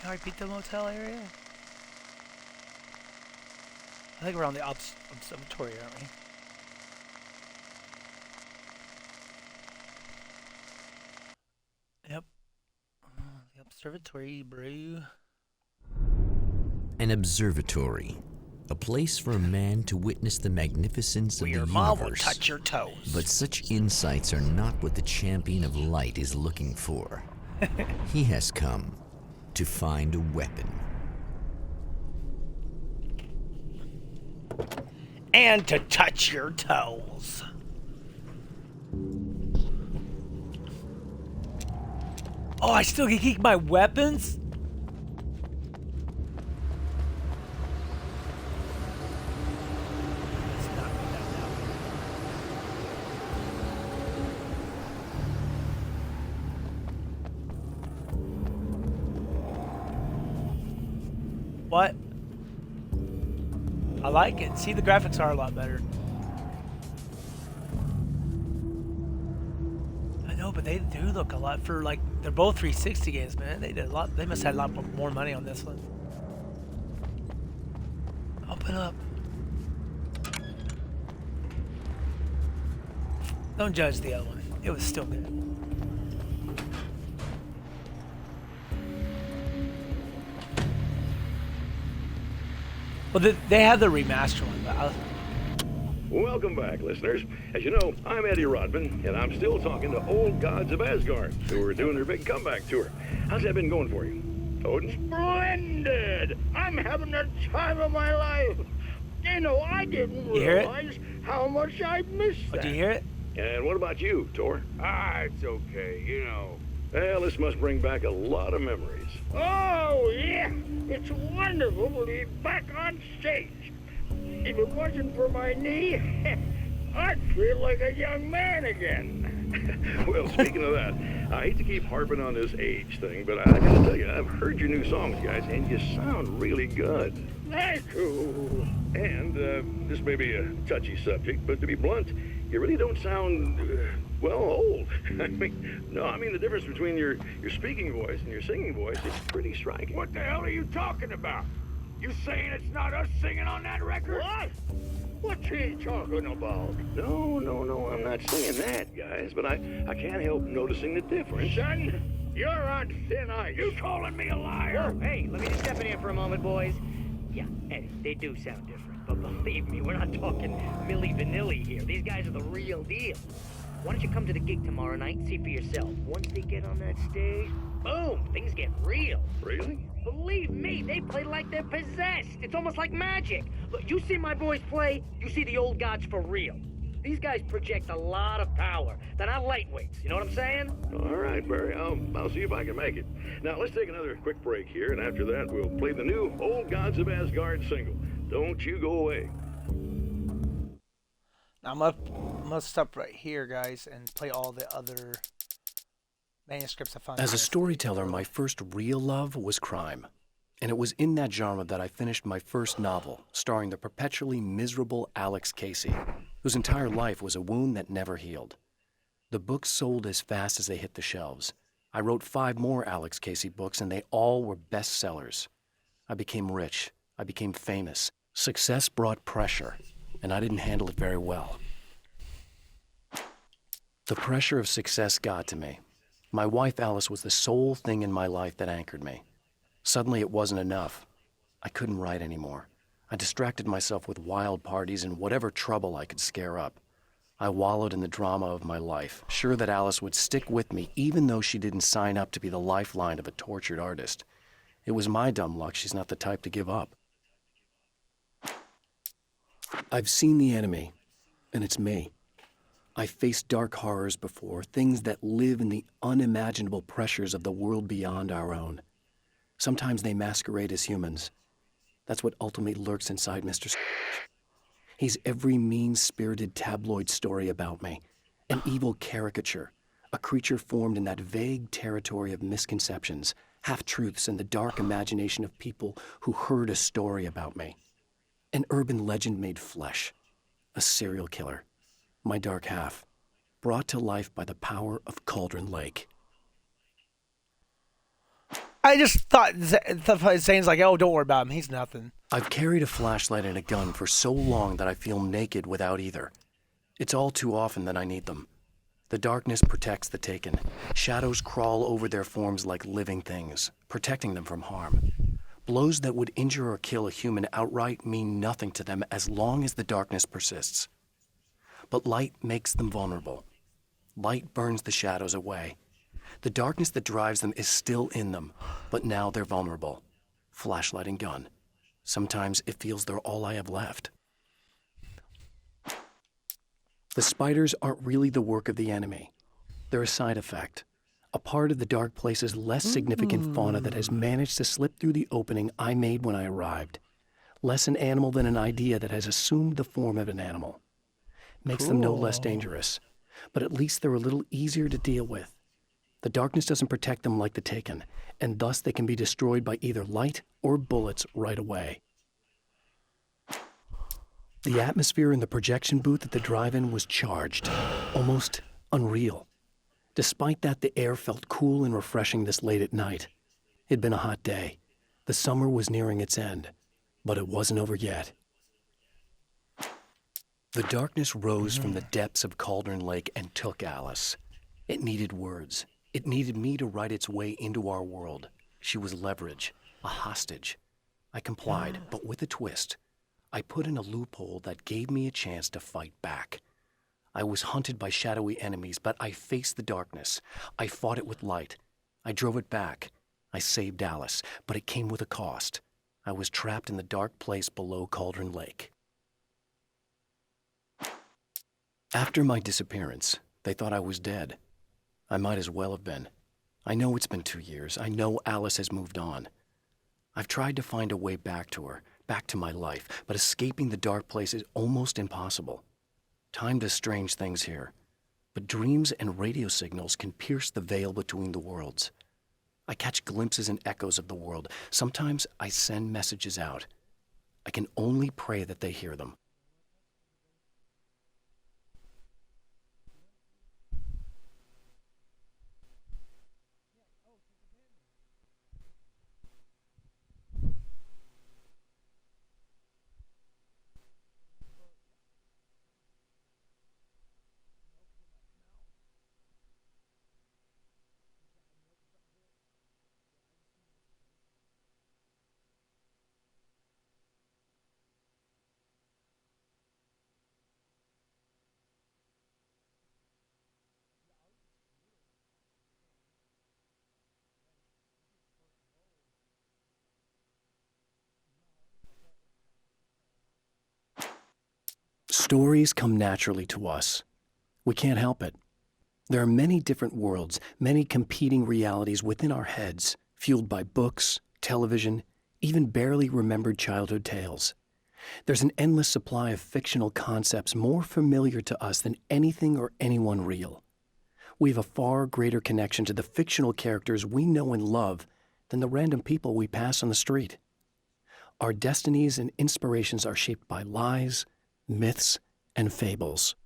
Can I repeat the motel area? I think we're on the observatory, aren't we? Yep. The observatory, bro. An observatory. A place for a man to witness the magnificence of the Where mom will universe. touch your toes. But such insights are not what the champion of light is looking for. He has come to find a weapon. And to touch your toes. Oh, I still can keep my weapons? Let's not do that now. What? I like it. See, the graphics are a lot better. I know, but they do look a lot for like they're both 360 games, man. They did a lot. They must have had a lot more money on this one. Open up. Don't judge the other one. It was still good. Well, they had the remaster one, but Welcome back, listeners. As you know, I'm Eddie Rodman, and I'm still talking to old gods of Asgard, who are doing their big comeback tour. How's that been going for you? Odin? Splendid! I'm having the time of my life. You know, I didn't realize how much I missed that. did you hear it? And what about you, Tor? It's okay, you know. Well, this must bring back a lot of memories. Oh, yeah. It's wonderful to be back on stage. If it wasn't for my knee, I'd feel like a young man again. Well, speaking of that, I hate to keep harping on this age thing, but I gotta tell you, I've heard your new songs, guys, and you sound really good. Thank you. And this may be a touchy subject, but to be blunt, you really don't sound, well, old. I mean the difference between your speaking voice and your singing voice is pretty striking. What the hell are you talking about? You saying it's not us singing on that record? What? What's he talking about? No, I'm not saying that, guys, but I can't help noticing the difference. Son, you're on thin ice. You calling me a liar? Whoa, hey, let me just step in here for a moment, boys. Yeah, Eddie, they do sound different. But believe me, we're not talking Milli Vanilli here. These guys are the real deal. Why don't you come to the gig tomorrow night and see for yourself? Once they get on that stage, boom, things get real. Really? Believe me, they play like they're possessed. It's almost like magic. Look, you see my boys play, you see the old gods for real. These guys project a lot of power. They're not lightweights, you know what I'm saying? All right, Barry, I'll see if I can make it. Now, let's take another quick break here, and after that, we'll play the new Old Gods of Asgard single. Don't you go away. Now I'm gonna stop right here, guys, and play all the other manuscripts I found. As a storyteller, my first real love was crime. And it was in that genre that I finished my first novel, starring the perpetually miserable Alex Casey, whose entire life was a wound that never healed. The books sold as fast as they hit the shelves. I wrote 5 more Alex Casey books, and they all were bestsellers. I became rich. I became famous. Success brought pressure, and I didn't handle it very well. The pressure of success got to me. My wife, Alice, was the sole thing in my life that anchored me. Suddenly, it wasn't enough. I couldn't write anymore. I distracted myself with wild parties and whatever trouble I could scare up. I wallowed in the drama of my life, sure that Alice would stick with me even though she didn't sign up to be the lifeline of a tortured artist. It was my dumb luck she's not the type to give up. I've seen the enemy, and it's me. I've faced dark horrors before, things that live in the unimaginable pressures of the world beyond our own. Sometimes they masquerade as humans. That's what ultimately lurks inside Mr. He's every mean-spirited tabloid story about me, an evil caricature, a creature formed in that vague territory of misconceptions, half-truths, and the dark imagination of people who heard a story about me. An urban legend made flesh, a serial killer, my dark half, brought to life by the power of Cauldron Lake. I just thought Zane's like, oh, don't worry about him. He's nothing. I've carried a flashlight and a gun for so long that I feel naked without either. It's all too often that I need them. The darkness protects the taken. Shadows crawl over their forms like living things, protecting them from harm. Blows that would injure or kill a human outright mean nothing to them as long as the darkness persists. But light makes them vulnerable. Light burns the shadows away. The darkness that drives them is still in them, but now they're vulnerable. Flashlight and gun. Sometimes it feels they're all I have left. The spiders aren't really the work of the enemy. They're a side effect. A part of the dark place's less significant fauna that has managed to slip through the opening I made when I arrived. Less an animal than an idea that has assumed the form of an animal. Makes them no less dangerous, but at least they're a little easier to deal with. The darkness doesn't protect them like the Taken, and thus they can be destroyed by either light or bullets right away. The atmosphere in the projection booth at the drive-in was charged, almost unreal. Despite that, the air felt cool and refreshing this late at night. It'd been a hot day. The summer was nearing its end, but it wasn't over yet. The darkness rose from the depths of Cauldron Lake and took Alice. It needed words. It needed me to write its way into our world. She was leverage, a hostage. I complied, but with a twist. I put in a loophole that gave me a chance to fight back. I was hunted by shadowy enemies, but I faced the darkness. I fought it with light. I drove it back. I saved Alice, but it came with a cost. I was trapped in the dark place below Cauldron Lake. After my disappearance, they thought I was dead. I might as well have been. I know it's been 2 years. I know Alice has moved on. I've tried to find a way back to her, back to my life, but escaping the dark place is almost impossible. Time does strange things here, but dreams and radio signals can pierce the veil between the worlds. I catch glimpses and echoes of the world. Sometimes I send messages out. I can only pray that they hear them. Stories come naturally to us. We can't help it. There are many different worlds, many competing realities within our heads, fueled by books, television, even barely remembered childhood tales. There's an endless supply of fictional concepts more familiar to us than anything or anyone real. We have a far greater connection to the fictional characters we know and love than the random people we pass on the street. Our destinies and inspirations are shaped by lies, myths, and fables.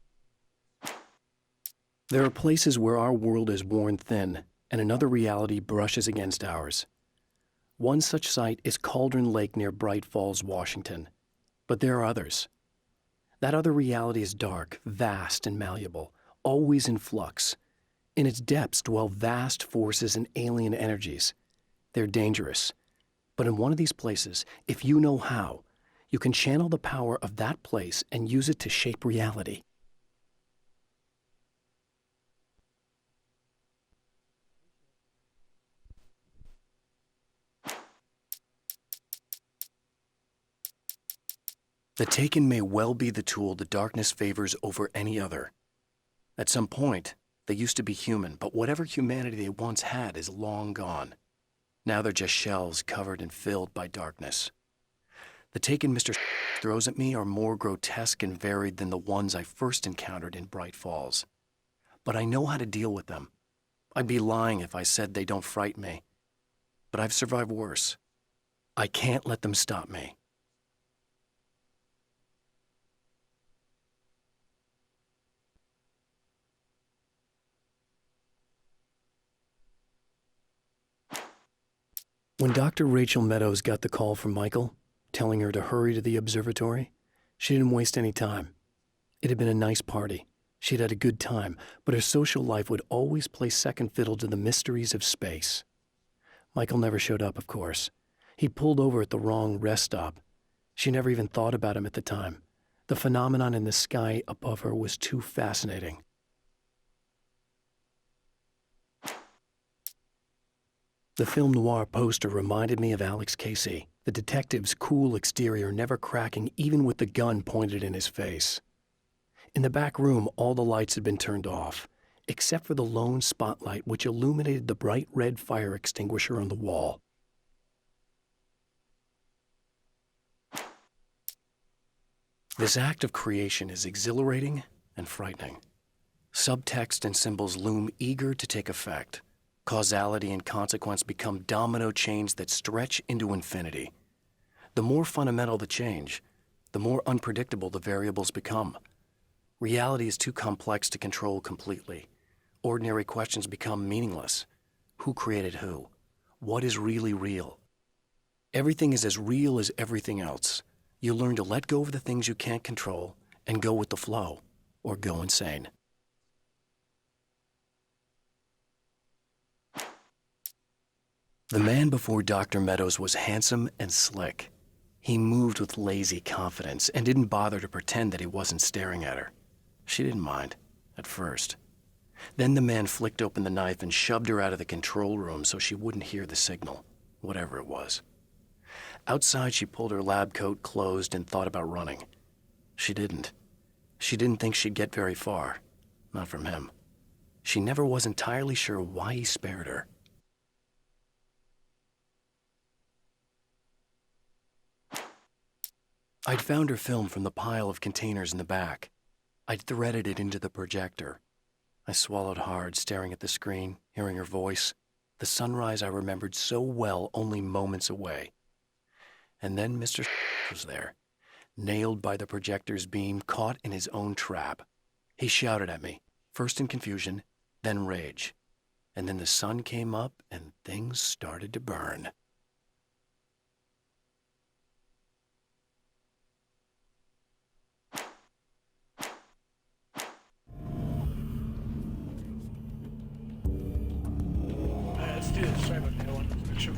There are places where our world is worn thin and another reality brushes against ours. One such site is Cauldron Lake near Bright Falls, Washington. But there are others. That other reality is dark, vast, and malleable, always in flux. In its depths dwell vast forces and alien energies. They're dangerous. But in one of these places, if you know how, you can channel the power of that place and use it to shape reality. The Taken may well be the tool the darkness favors over any other. At some point, they used to be human, but whatever humanity they once had is long gone. Now they're just shells covered and filled by darkness. The Taken Mr. throws at me are more grotesque and varied than the ones I first encountered in Bright Falls. But I know how to deal with them. I'd be lying if I said they don't frighten me. But I've survived worse. I can't let them stop me. When Dr. Rachel Meadows got the call from Michael, telling her to hurry to the observatory, she didn't waste any time. It had been a nice party. She'd had a good time, but her social life would always play second fiddle to the mysteries of space. Michael never showed up, of course. He pulled over at the wrong rest stop. She never even thought about him at the time. The phenomenon in the sky above her was too fascinating. The film noir poster reminded me of Alex Casey, the detective's cool exterior never cracking even with the gun pointed in his face. In the back room, all the lights had been turned off, except for the lone spotlight which illuminated the bright red fire extinguisher on the wall. This act of creation is exhilarating and frightening. Subtext and symbols loom eager to take effect. Causality and consequence become domino chains that stretch into infinity. The more fundamental the change, the more unpredictable the variables become. Reality is too complex to control completely. Ordinary questions become meaningless. Who created who? What is really real? Everything is as real as everything else. You learn to let go of the things you can't control and go with the flow, or go insane. The man before Dr. Meadows was handsome and slick. He moved with lazy confidence and didn't bother to pretend that he wasn't staring at her. She didn't mind, at first. Then the man flicked open the knife and shoved her out of the control room so she wouldn't hear the signal, whatever it was. Outside, she pulled her lab coat closed and thought about running. She didn't. She didn't think she'd get very far. Not from him. She never was entirely sure why he spared her. I'd found her film from the pile of containers in the back. I'd threaded it into the projector. I swallowed hard, staring at the screen, hearing her voice, the sunrise I remembered so well only moments away. And then Mr. was there, nailed by the projector's beam, caught in his own trap. He shouted at me, first in confusion, then rage. And then the sun came up and things started to burn. Let's do this. Sorry about that one. Picture.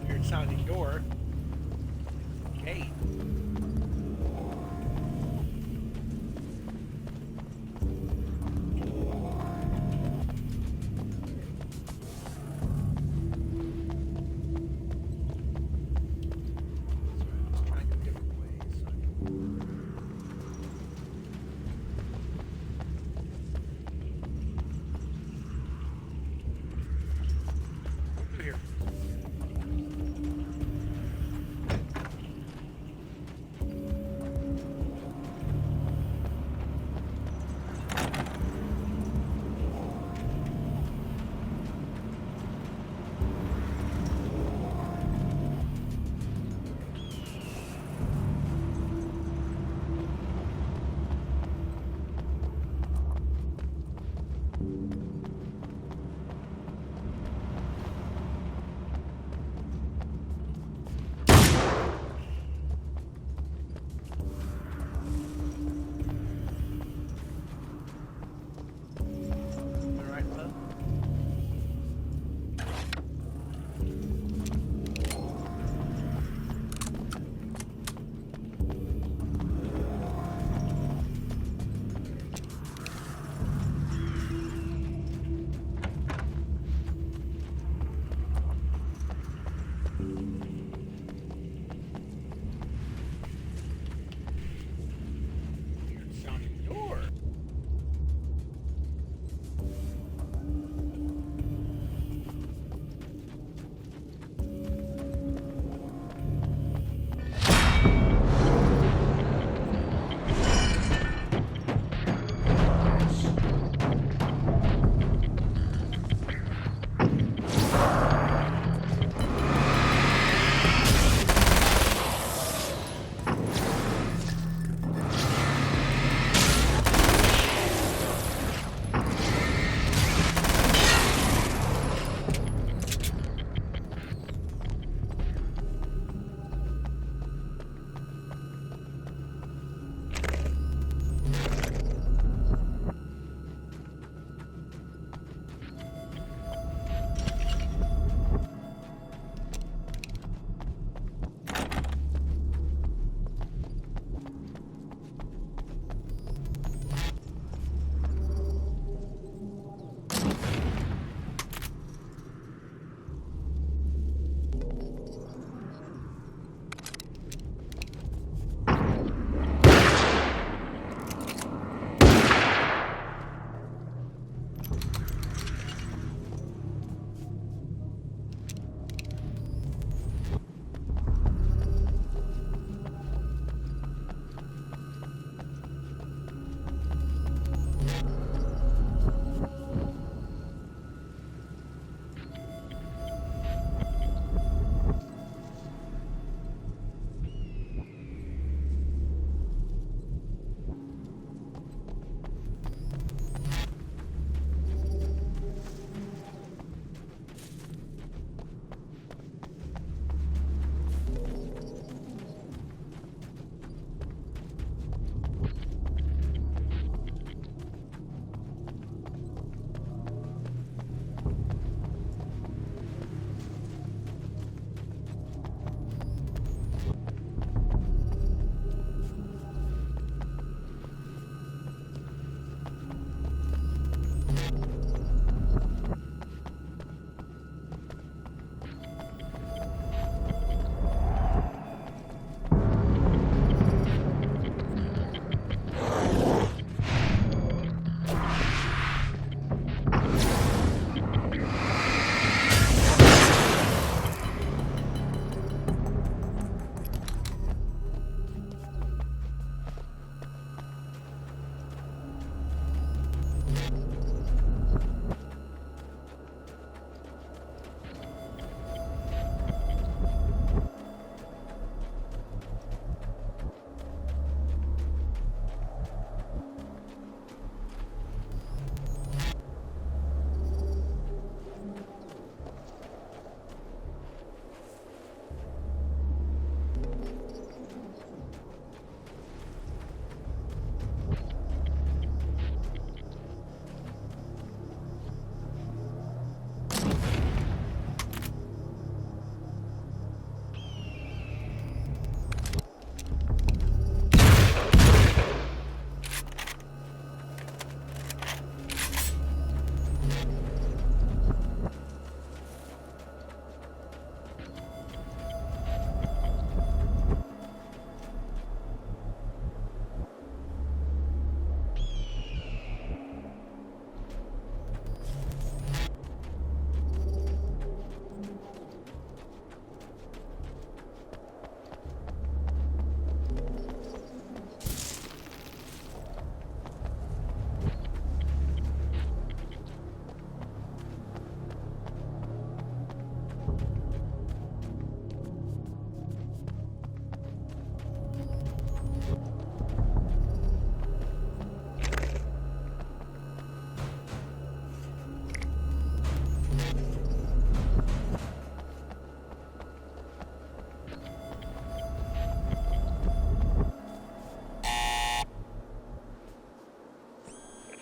Weird sounding door. Gate.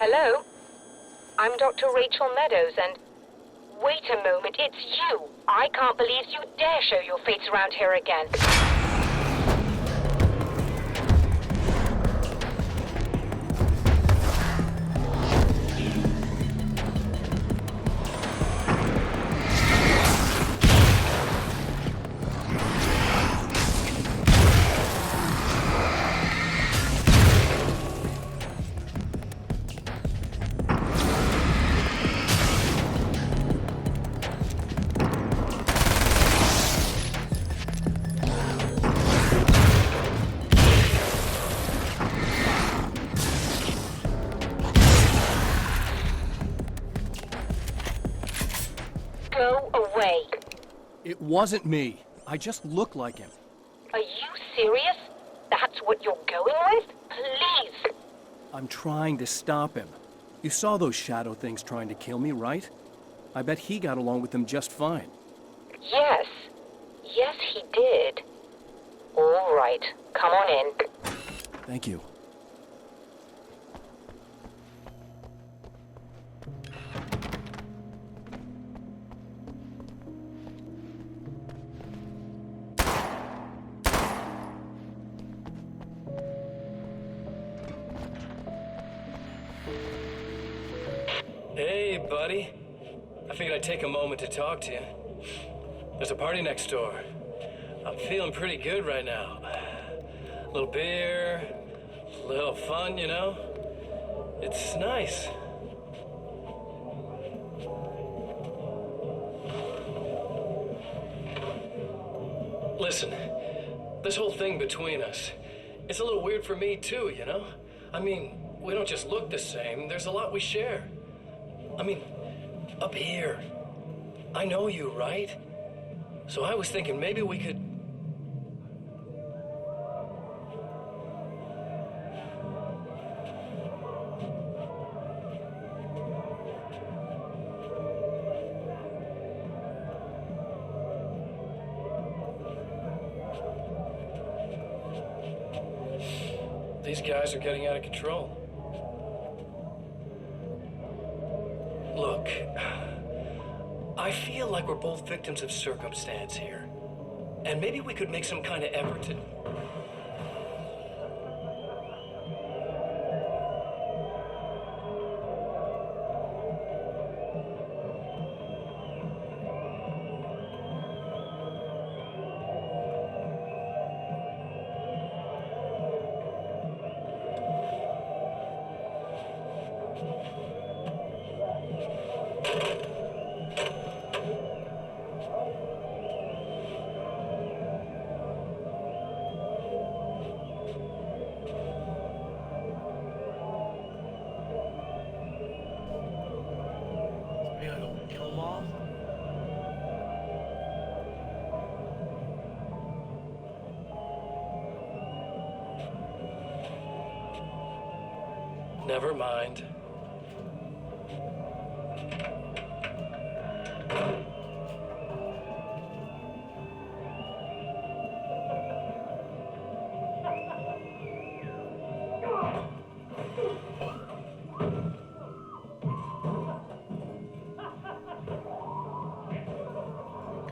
Hello? I'm Dr. Rachel Meadows, and... Wait a moment, it's you! I can't believe you dare show your face around here again. Go away. It wasn't me. I just look like him. Are you serious? That's what you're going with? Please! I'm trying to stop him. You saw those shadow things trying to kill me, right? I bet he got along with them just fine. Yes. Yes, he did. All right. Come on in. Thank you. Hey, buddy. I figured I'd take a moment to talk to you. There's a party next door. I'm feeling pretty good right now. A little beer, a little fun, you know? It's nice. Listen, this whole thing between us, it's a little weird for me too, you know? I mean, we don't just look the same, there's a lot we share. I mean, up here. I know you, right? So I was thinking maybe we could... These guys are getting out of control. Look, I feel like we're both victims of circumstance here. And maybe we could make some kind of effort to... We gotta go kill them all. Never mind.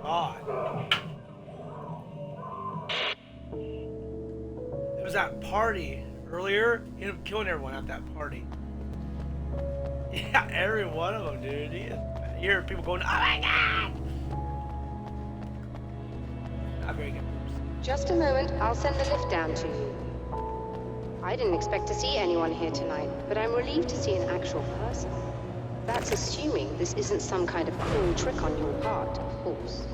God. There was that party earlier. He ended up killing everyone at that party. Yeah, every one of them, dude. You hear people going, "Oh my God!" Not very good. Just a moment, I'll send the lift down to you. I didn't expect to see anyone here tonight, but I'm relieved to see an actual person. That's assuming this isn't some kind of cruel trick on your part, of course.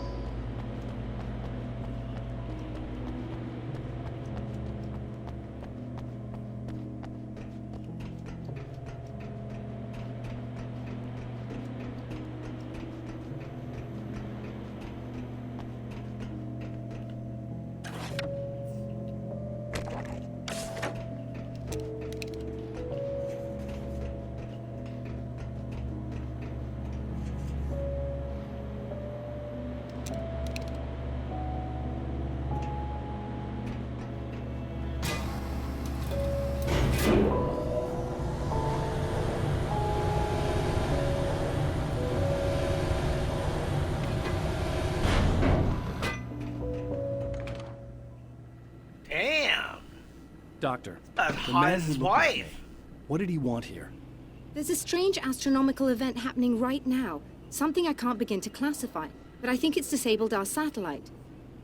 Doctor, Hot the man his who looked at wife. me, what did he want here? There's a strange astronomical event happening right now. Something I can't begin to classify, but I think it's disabled our satellite.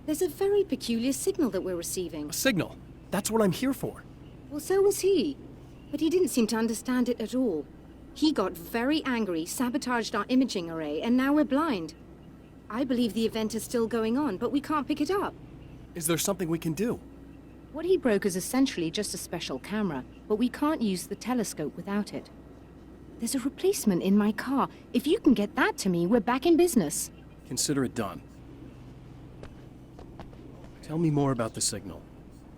There's a very peculiar signal that we're receiving. A signal. That's what I'm here for. Well, so was he. But he didn't seem to understand it at all. He got very angry, sabotaged our imaging array, and now we're blind. I believe the event is still going on, but we can't pick it up. Is there something we can do? What he broke is essentially just a special camera, but we can't use the telescope without it. There's a replacement in my car. If you can get that to me, we're back in business. Consider it done. Tell me more about the signal.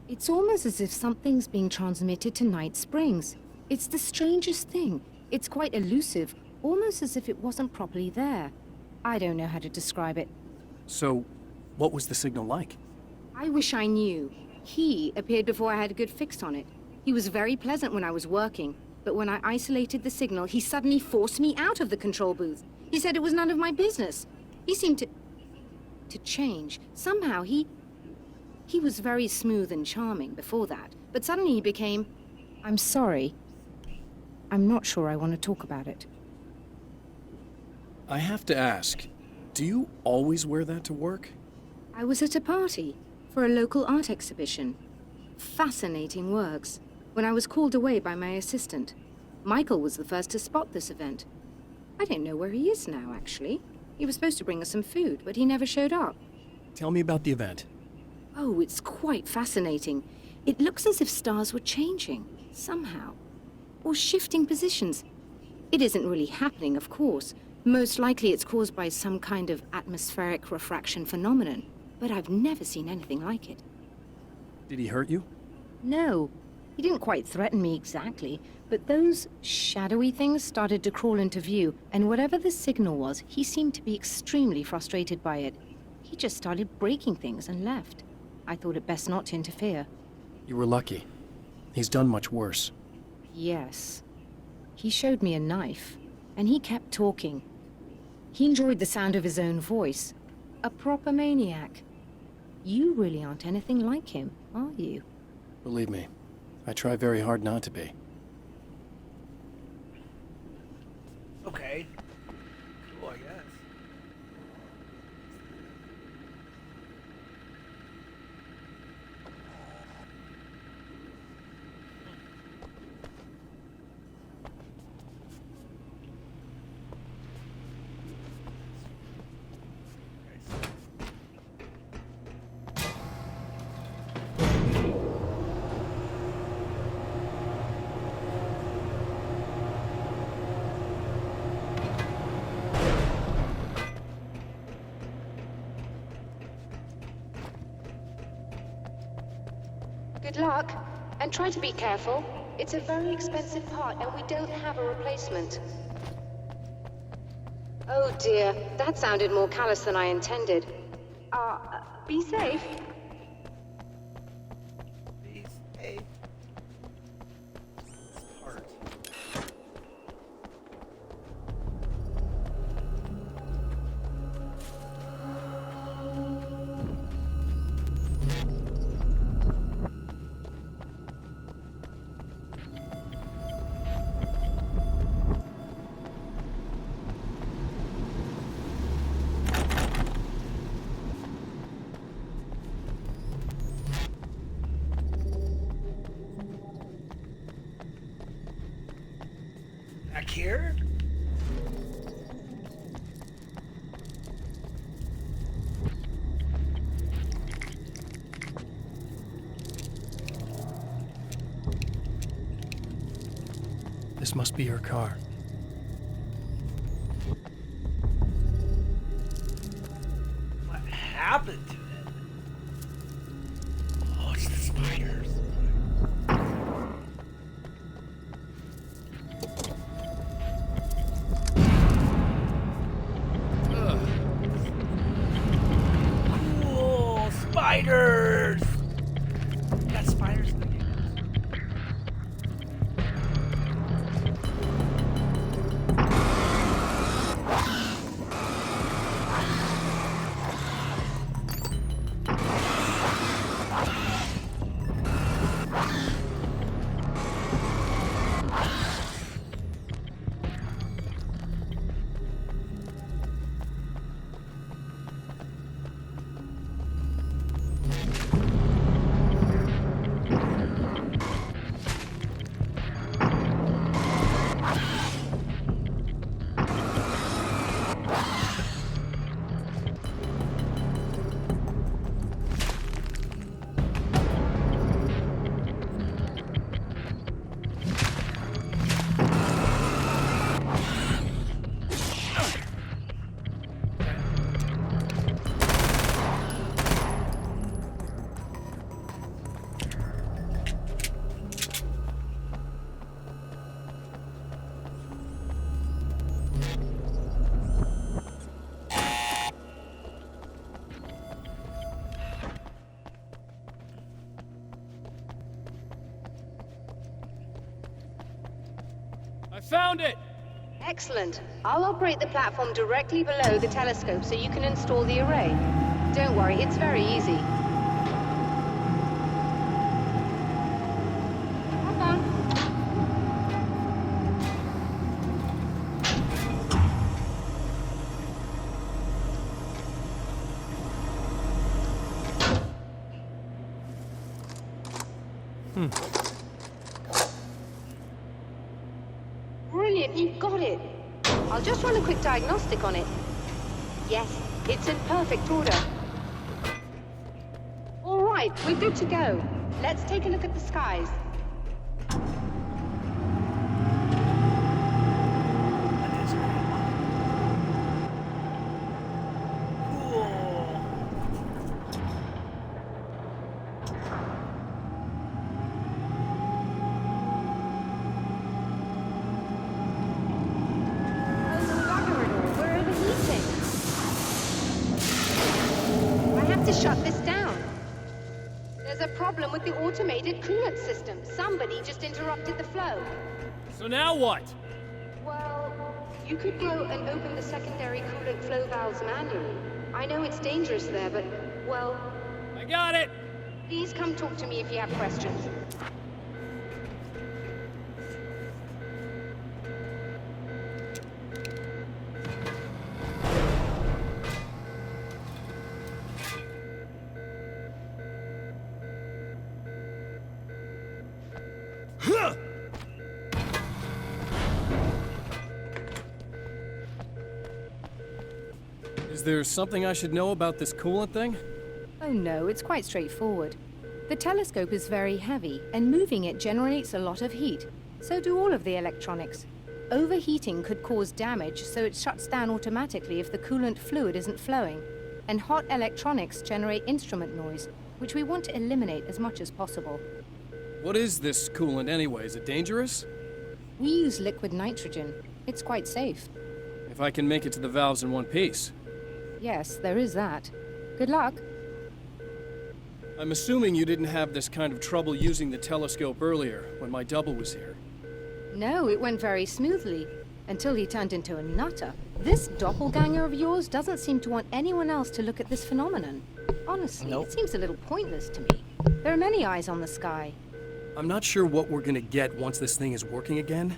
It's almost as if something's being transmitted to Night Springs. It's the strangest thing. It's quite elusive, almost as if it wasn't properly there. I don't know how to describe it. So, what was the signal like? I wish I knew. He appeared before I had a good fix on it. He was very pleasant when I was working, but when I isolated the signal, he suddenly forced me out of the control booth. He said it was none of my business. He seemed to change. Somehow he was very smooth and charming before that, but suddenly he became... I'm sorry. I'm not sure I want to talk about it. I have to ask, do you always wear that to work? I was at a party for a local art exhibition. Fascinating works. When I was called away by my assistant. Michael was the first to spot this event. I don't know where he is now, actually. He was supposed to bring us some food, but he never showed up. Tell me about the event. Oh, it's quite fascinating. It looks as if stars were changing, somehow. Or shifting positions. It isn't really happening, of course. Most likely it's caused by some kind of atmospheric refraction phenomenon. But I've never seen anything like it. Did he hurt you? No. He didn't quite threaten me exactly, but those shadowy things started to crawl into view, and whatever the signal was, he seemed to be extremely frustrated by it. He just started breaking things and left. I thought it best not to interfere. You were lucky. He's done much worse. Yes. He showed me a knife, and he kept talking. He enjoyed the sound of his own voice. A proper maniac. You really aren't anything like him, are you? Believe me, I try very hard not to be. Okay. Cool, I guess. Good luck, and try to be careful. It's a very expensive part, and we don't have a replacement. Oh dear, that sounded more callous than I intended. Be safe. Please, hey. This part. Back here? This must be her car. What happened to it? Oh, it's the spiders. Cool spiders! Got spiders in the game. found it! Excellent. I'll operate the platform directly below the telescope so you can install the array. Don't worry, it's very easy. Have fun. Brilliant, you got it. I'll just run a quick diagnostic on it. Yes, it's in perfect order. All right, we're good to go. Let's take a look at the skies. That is cool. We're overheating. I have to shut this down. There's a problem with the automated coolant system. Somebody just interrupted the flow. So now what? Well, you could go and open the secondary coolant flow valves manually. I know it's dangerous there, but, well, I got it! please come talk to me if you have questions. Is there something I should know about this coolant thing? Oh no, it's quite straightforward. The telescope is very heavy, and moving it generates a lot of heat. So do all of the electronics. Overheating could cause damage, so it shuts down automatically if the coolant fluid isn't flowing. And hot electronics generate instrument noise, which we want to eliminate as much as possible. What is this coolant anyway? Is it dangerous? We use liquid nitrogen. It's quite safe. If I can make it to the valves in one piece. Yes, there is that. Good luck. I'm assuming you didn't have this kind of trouble using the telescope earlier, when my double was here. No, it went very smoothly, until he turned into a nutter. This doppelganger of yours doesn't seem to want anyone else to look at this phenomenon. Honestly, Nope. It seems a little pointless to me. There are many eyes on the sky. I'm not sure what we're gonna get once this thing is working again,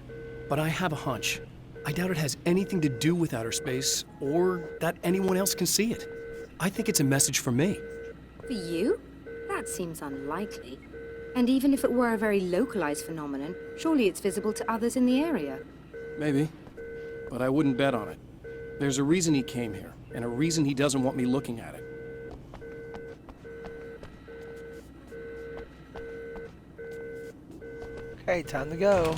but I have a hunch. I doubt it has anything to do with outer space, or that anyone else can see it. I think it's a message for me. For you? That seems unlikely. And even if it were a very localized phenomenon, surely it's visible to others in the area. Maybe. But I wouldn't bet on it. There's a reason he came here, and a reason he doesn't want me looking at it. Okay, time to go.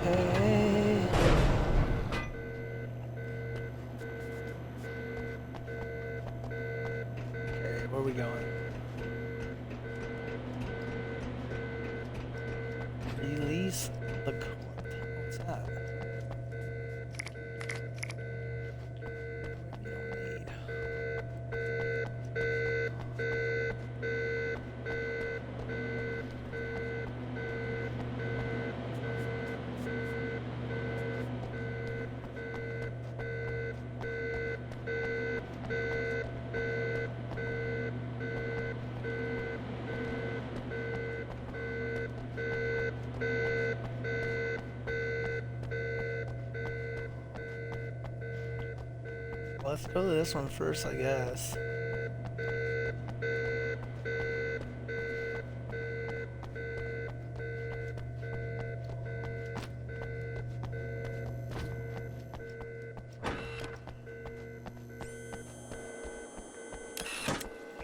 Okay. Okay, where are we going? Release the coolant. What's that? We don't need. Let's go to this one first, I guess.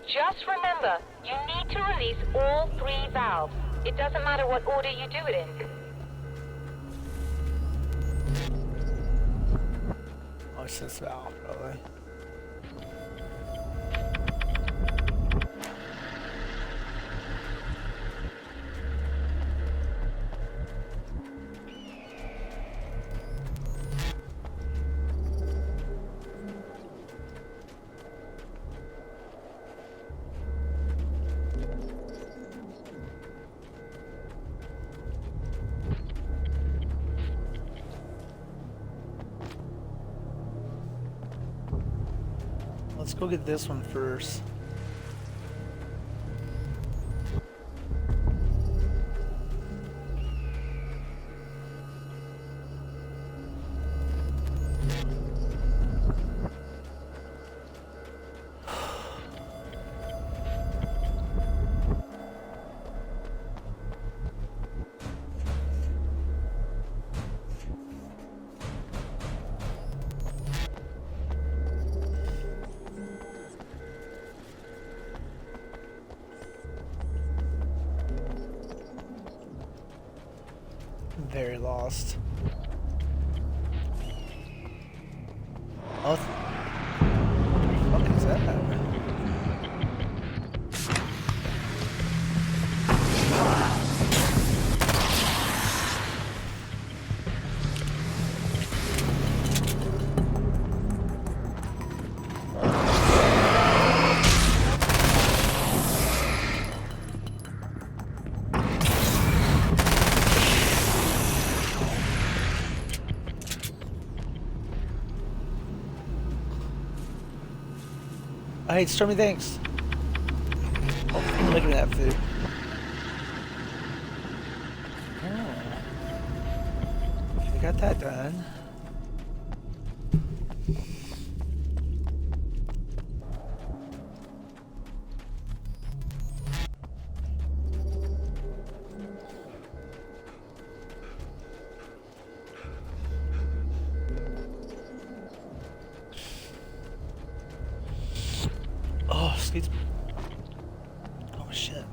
Just remember, you need to release all 3 valves. It doesn't matter what order you do it in. Oh, it's this valve, probably. Let's go get this one first. Very lost. Oh, what the fuck is that? Hey, Stormy, thanks. Oh, look at that food. Oh. We got that done. Excuse me. Oh shit.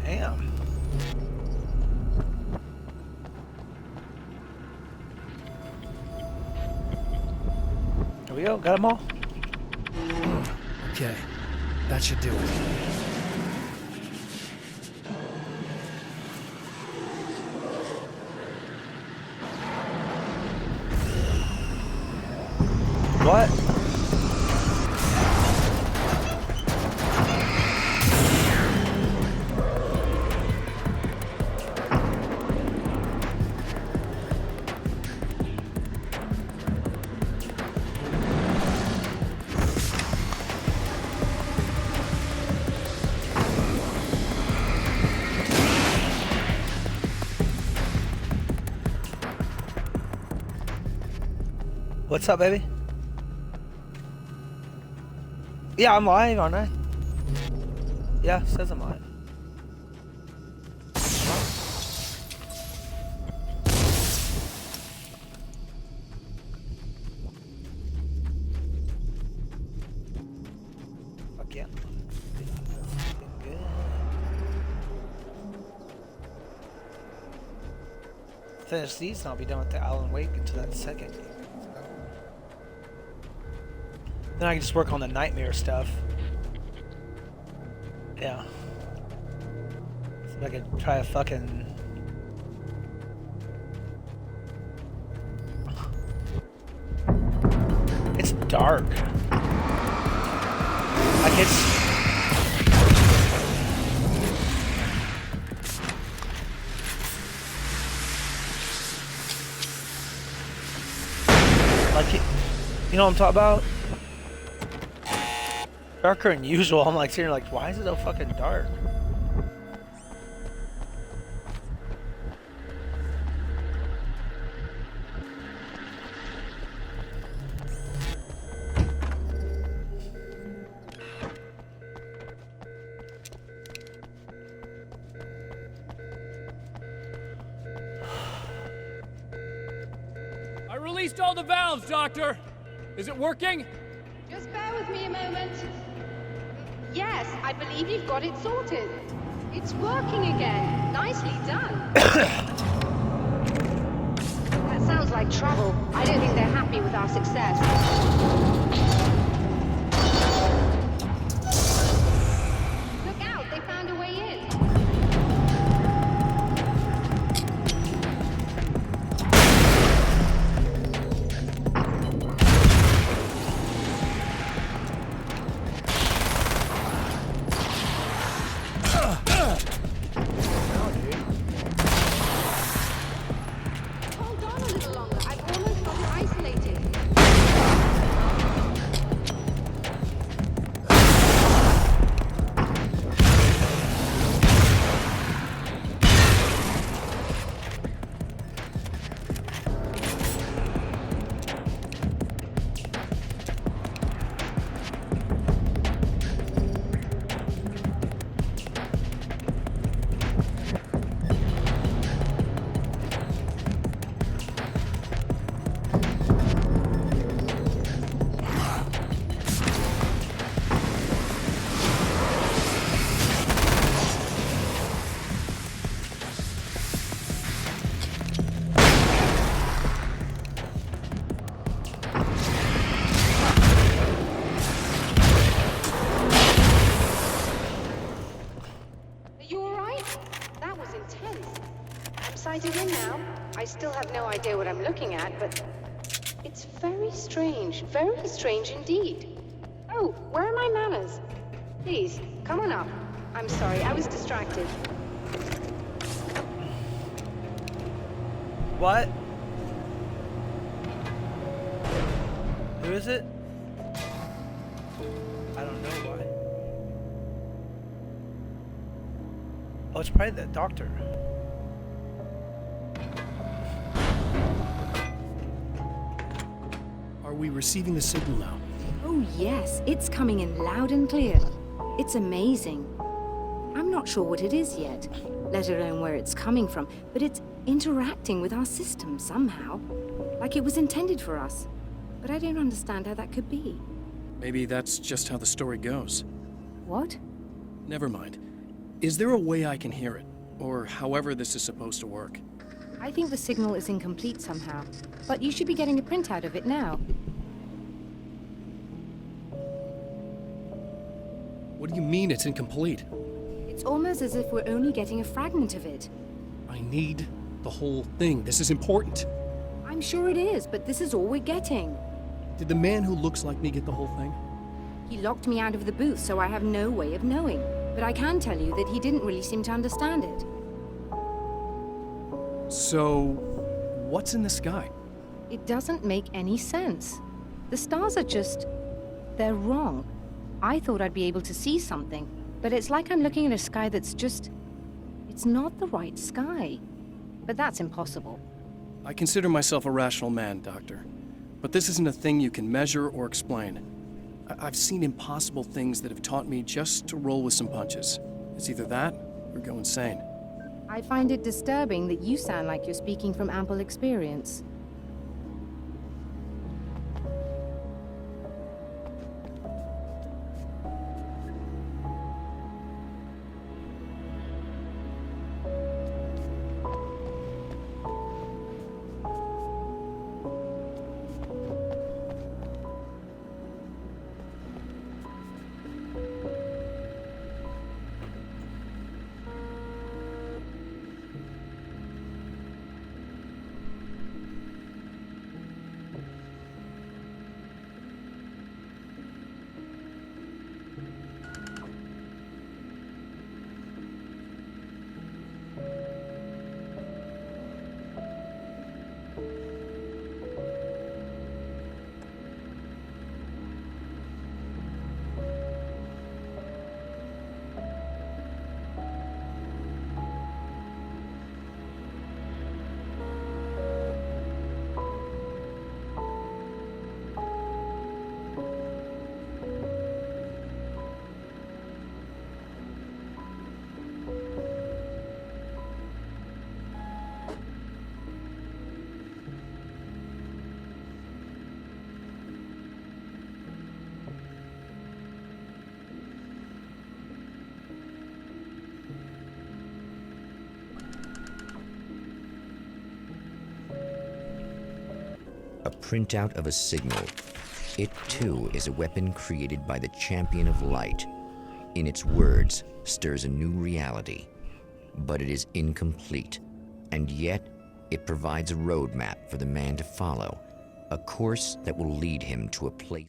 Damn. There we go, got them all. Okay, that should do it. What? What's up, baby? Yeah, I'm live, aren't I? Yeah, it says I'm live. Fuck yeah. Good. Finish these and I'll be done with the Alan Wake until that second game. Then I can just work on the nightmare stuff. Yeah. So I could try a fucking... It's dark. Like it's... Like, you know what I'm talking about? Darker than usual. I'm like sitting here like, why is it so fucking dark? I released all the valves, Doctor. Is it working? Just bear with me a moment. Yes, I believe you've got it sorted. It's working again. Nicely done. That sounds like trouble. I don't think they're happy with our success. Look out, they found a way in. Hold on a little longer. I've almost got it isolated. Are you alright? That was intense. I'm sighted in now. I still have no idea what I'm looking at, but it's very strange indeed. Oh, where are my manners? Please, come on up. I'm sorry, I was distracted. What? Who is it? I don't know why. Oh, it's probably the doctor. Are we receiving the signal now? Oh, yes, it's coming in loud and clear. It's amazing. I'm not sure what it is yet, let alone where it's coming from, but it's interacting with our system somehow, like it was intended for us. But I don't understand how that could be. Maybe that's just how the story goes. What? Never mind. Is there a way I can hear it? Or however this is supposed to work? I think the signal is incomplete somehow, but you should be getting a printout of it now. What do you mean it's incomplete? It's almost as if we're only getting a fragment of it. I need the whole thing. This is important. I'm sure it is, but this is all we're getting. Did the man who looks like me get the whole thing? He locked me out of the booth, so I have no way of knowing. But I can tell you that he didn't really seem to understand it. So, what's in the sky? It doesn't make any sense. The stars are just... they're wrong. I thought I'd be able to see something, but it's like I'm looking at a sky that's just... it's not the right sky. But that's impossible. I consider myself a rational man, Doctor. But this isn't a thing you can measure or explain. I've seen impossible things that have taught me just to roll with some punches. It's either that or go insane. I find it disturbing that you sound like you're speaking from ample experience. printout of a signal. It too is a weapon created by the Champion of Light. In its words, stirs a new reality. But it is incomplete, and yet it provides a roadmap for the man to follow, a course that will lead him to a place.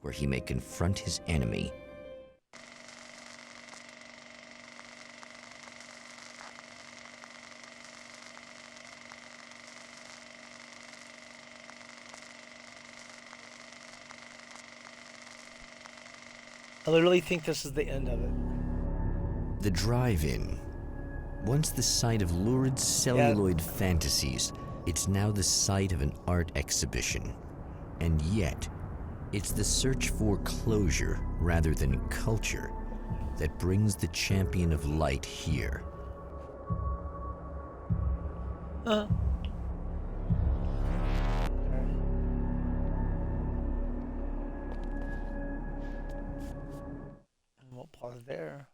Where he may confront his enemy. I literally think this is the end of it. The drive-in. Once the site of lurid celluloid fantasies, it's now the site of an art exhibition. And yet, it's the search for closure rather than culture that brings the Champion of Light here. And we'll pause there.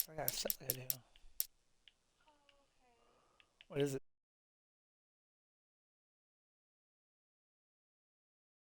I got stuff I gotta do. What is it?